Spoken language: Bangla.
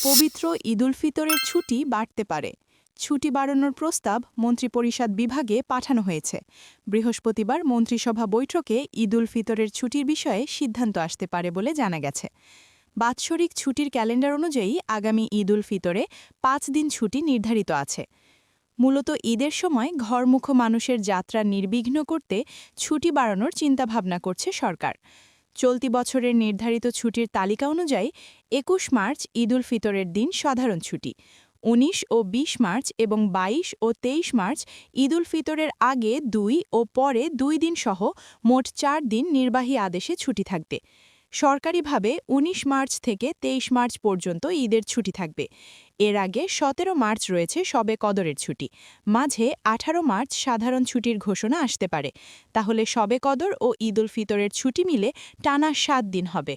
পবিত্র ঈদুল ফিতরের ছুটি বাড়তে পারে। ছুটি বাড়ানোর প্রস্তাব মন্ত্রিপরিষদ বিভাগে পাঠানো হয়েছে। বৃহস্পতিবার মন্ত্রিসভা বৈঠকে ঈদুল ফিতরের ছুটির বিষয়ে সিদ্ধান্ত আসতে পারে বলে জানা গেছে। বাৎসরিক ছুটির ক্যালেন্ডার অনুযায়ী আগামী ঈদুল ফিতরে ৫ দিন ছুটি নির্ধারিত আছে। মূলত ঈদের সময় ঘরমুখো মানুষের যাত্রা নির্বিঘ্ন করতে ছুটি বাড়ানোর চিন্তাভাবনা করছে সরকার। চলতি বছরের নির্ধারিত ছুটির তালিকা অনুযায়ী ২১ মার্চ ঈদুল ফিতরের দিন সাধারণ ছুটি, ১৯ ও ২০ মার্চ এবং ২২ ও ২৩ মার্চ ঈদুল ফিতরের আগে ২ ও পরে ২ দিন সহ মোট ৪ দিন নির্বাহী আদেশে ছুটি থাকবে। সরকারিভাবে ১৯ মার্চ থেকে ২৩ মার্চ পর্যন্ত ঈদের ছুটি থাকবে। এর আগে ১৭ মার্চ রয়েছে শবে কদরের ছুটি। মাঝে ১৮ মার্চ সাধারণ ছুটির ঘোষণা আসতে পারে। তাহলে শবে কদর ও ঈদুল ফিতরের ছুটি মিলে টানা ৭ দিন হবে।